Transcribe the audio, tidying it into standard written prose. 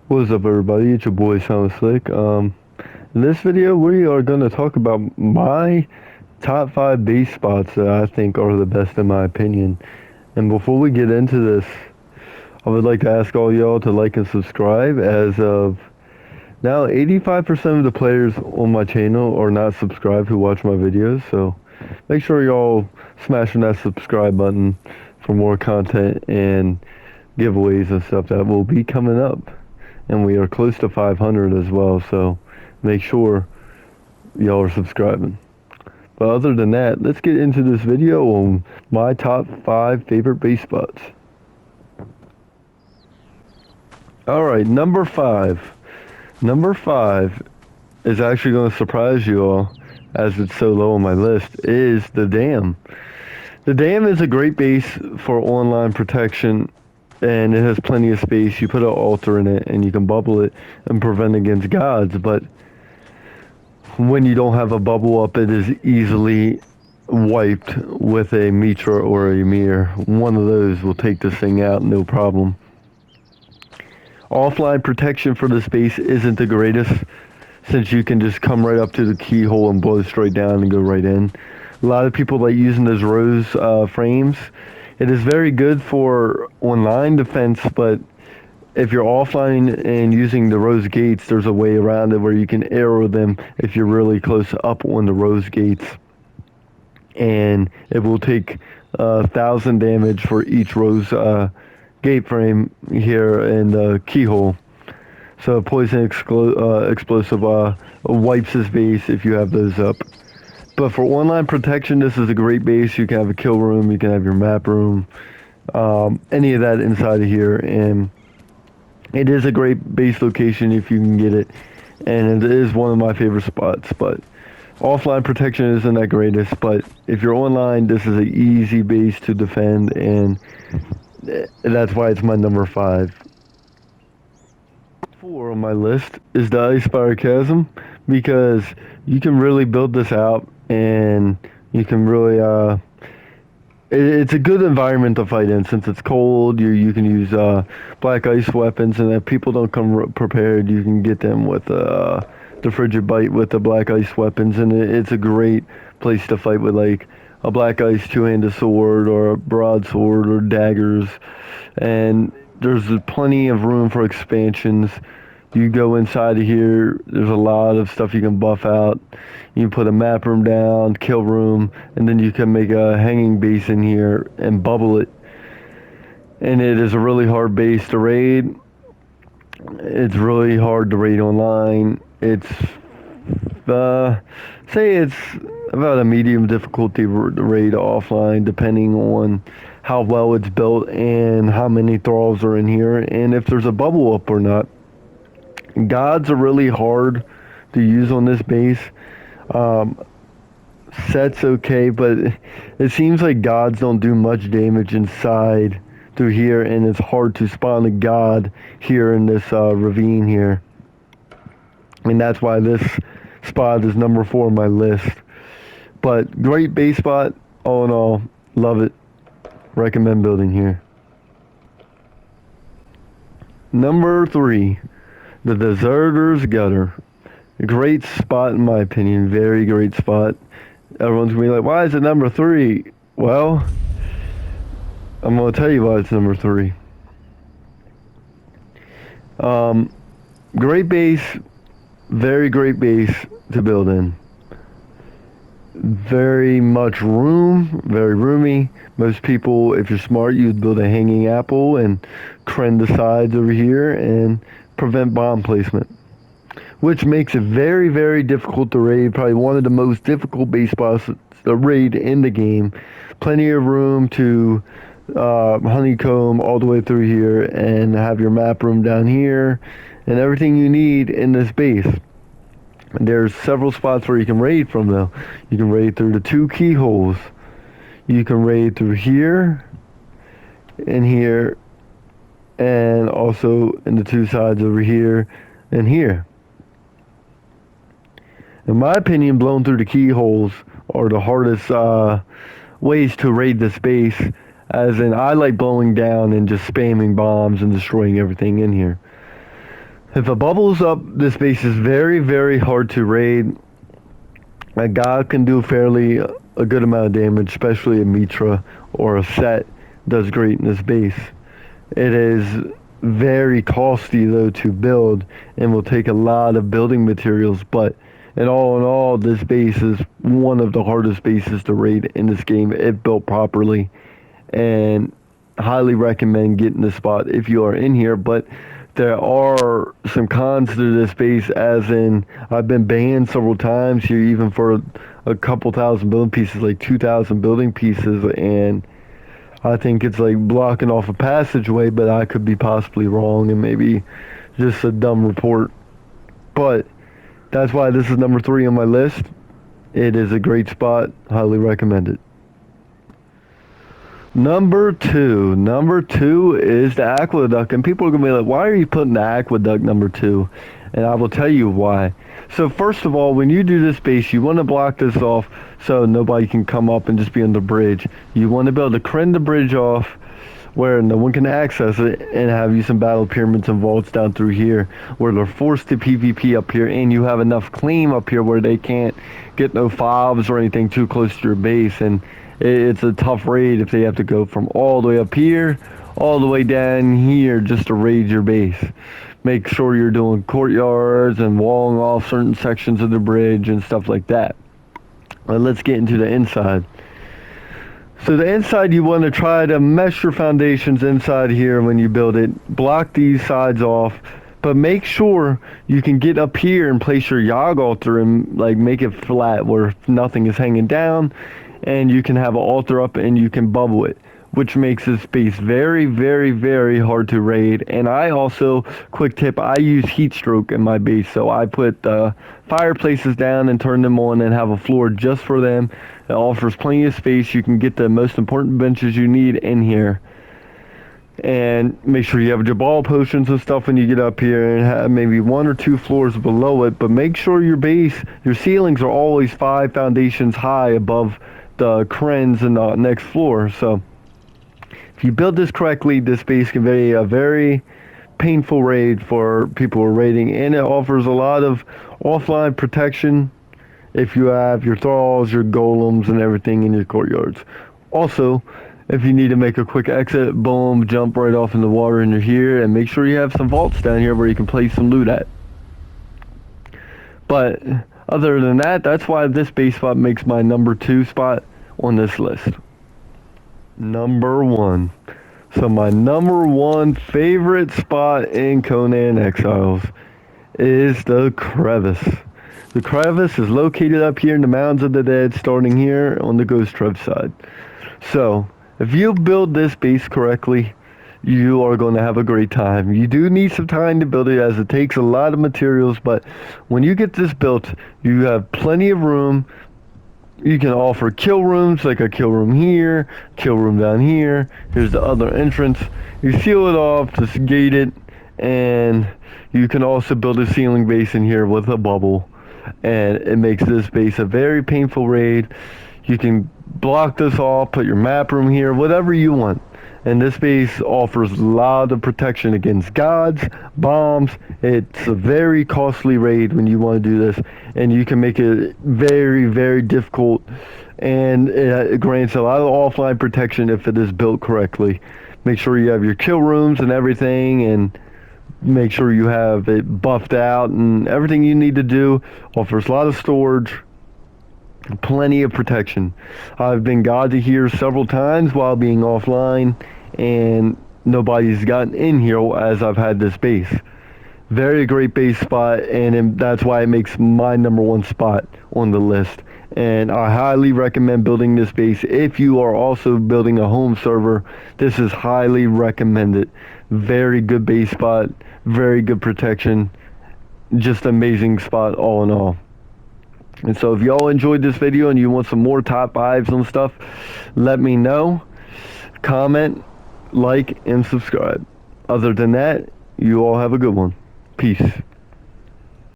What's up, everybody? It's your boy Sound Slick. In this video, we are going to talk about my top 5 base spots that I think are the best in my opinion. And before we get into this, I would like to ask all y'all to like and subscribe. As of now, 85% of the players on my channel are not subscribed who watch my videos, so make sure y'all smashing that subscribe button for more content and giveaways and stuff that will be coming up. And we are close to 500 as well, so make sure y'all are subscribing. But other than that, let's get into this video on my top 5 favorite base spots. Alright, number 5. Number 5 is actually going to surprise you all, as it's so low on my list, is the Dam. The Dam is a great base for online protection, and it has plenty of space. You put an altar in it and you can bubble it and prevent against gods, but when you don't have a bubble up, it is easily wiped with a Mitra or a Ymir. One of those will take this thing out, no problem. Offline protection for this base isn't the greatest, since you can just come right up to the keyhole and blow straight down and go right in. A lot of people like using those rose frames. It is very good for online defense, but if you're offline and using the rose gates, there's a way around it where you can arrow them if you're really close up on the rose gates. And it will take 1,000 damage for each rose gate frame here in the keyhole. So poison explosive wipes his base if you have those up. But for online protection, this is a great base. You can have a kill room, you can have your map room, any of that inside of here. And it is a great base location if you can get it. And it is one of my favorite spots. But offline protection isn't that greatest. But if you're online, this is an easy base to defend. And that's why it's my number 5. 4 on my list is the SPIRE Chasm, because you can really build this out and you can really it's a good environment to fight in. Since it's cold, you can use black ice weapons, and if people don't come prepared, you can get them with the frigid bite with the black ice weapons, and it's a great place to fight with, like a black ice two-handed sword or a broadsword or daggers. And there's plenty of room for expansions. You go inside of here, there's a lot of stuff you can buff out. You can put a map room down, kill room, and then you can make a hanging base in here and bubble it. And it is a really hard base to raid. It's really hard to raid online. It's, say it's about a medium difficulty raid offline, depending on how well it's built and how many thralls are in here, and if there's a bubble up or not. Gods are really hard to use on this base. Set's okay, but it seems like gods don't do much damage inside through here, and it's hard to spawn a god here in this ravine here. And that's why this spot is number 4 on my list. But great base spot, all in all, love it. Recommend building here. Number 3, the Deserter's Gutter. A great spot in my opinion, very great spot. Everyone's gonna be like, why is it number 3? Well, I'm gonna tell you why it's number 3. Great base, very great base to build in. Very much room, very roomy. Most people, if you're smart, you'd build a hanging apple and crane the sides over here and prevent bomb placement, which makes it very, very difficult to raid. Probably one of the most difficult base spots to raid in the game. Plenty of room to honeycomb all the way through here and have your map room down here and everything you need in this base. There's several spots where you can raid from, though. You can raid through the 2 keyholes. You can raid through here and here, and also in the 2 sides over here and here. In my opinion, blowing through the keyholes are the hardest ways to raid this base, as in I like blowing down and just spamming bombs and destroying everything in here. If a bubble's up, this base is very, very hard to raid. A god can do fairly a good amount of damage, especially a Mitra or a Set does great in this base. It is very costly though to build and will take a lot of building materials, but in all, this base is one of the hardest bases to raid in this game if built properly, and highly recommend getting this spot if you are in here. But there are some cons to this base, as in I've been banned several times here, even for a couple thousand building pieces, like 2,000 building pieces, and I think it's like blocking off a passageway, but I could be possibly wrong and maybe just a dumb report. But that's why this is number 3 on my list. It is a great spot, highly recommend it. Number two is the aqueduct, and people are gonna be like, why are you putting the aqueduct number 2? And I will tell you why. So first of all, when you do this base, you want to block this off so nobody can come up and just be on the bridge. You want to be able to crenn the bridge off where no one can access it, and have you some battle pyramids and vaults down through here where they're forced to PvP up here, and you have enough claim up here where they can't get no fobs or anything too close to your base. And it's a tough raid if they have to go from all the way up here all the way down here just to raid your base. Make sure you're doing courtyards and walling off certain sections of the bridge and stuff like that. Let's get into the inside. So the inside, you want to try to mesh your foundations inside here when you build it. Block these sides off, but make sure you can get up here and place your Yog altar and like make it flat where nothing is hanging down, and you can have an altar up and you can bubble it, which makes this base very, very, very hard to raid. And I also, quick tip, I use heat stroke in my base, so I put fireplaces down and turn them on and have a floor just for them. It offers plenty of space. You can get the most important benches you need in here. And make sure you have Jabal potions and stuff when you get up here, and have maybe 1 or 2 floors below it. But make sure your base, your ceilings are always 5 foundations high above the crenns in the next floor. So if you build this correctly, this base can be a very painful raid for people who are raiding, and it offers a lot of offline protection if you have your thralls, your golems, and everything in your courtyards. Also, if you need to make a quick exit, boom, jump right off in the water and you're here, and make sure you have some vaults down here where you can place some loot at. But other than that, that's why this base spot makes my number 2 spot on this list. Number 1. So my number 1 favorite spot in Conan Exiles is the Crevice. The Crevice is located up here in the Mountains of the Dead, starting here on the Ghost Trev side. So if you build this base correctly, you are going to have a great time. You do need some time to build it, as it takes a lot of materials, but when you get this built, you have plenty of room. You can offer kill rooms, like a kill room here, kill room down here. Here's the other entrance. You seal it off, just gate it, and you can also build a ceiling base in here with a bubble, and it makes this base a very painful raid. You can block this off, put your map room here, whatever you want. And this base offers a lot of protection against gods, bombs. It's a very costly raid when you want to do this, and you can make it very, very difficult, and it grants a lot of offline protection if it is built correctly. Make sure you have your kill rooms and everything, and make sure you have it buffed out, and everything you need to do. Offers a lot of storage, plenty of protection. I've been god to here several times while being offline, and nobody's gotten in here as I've had this base. Very great base spot, and that's why it makes my number 1 spot on the list. And I highly recommend building this base. If you are also building a home server, this is highly recommended. Very good base spot, very good protection, just amazing spot all in all. And so if y'all enjoyed this video and you want some more top 5s and stuff, let me know. Comment, like, and subscribe. Other than that, you all have a good one. Peace.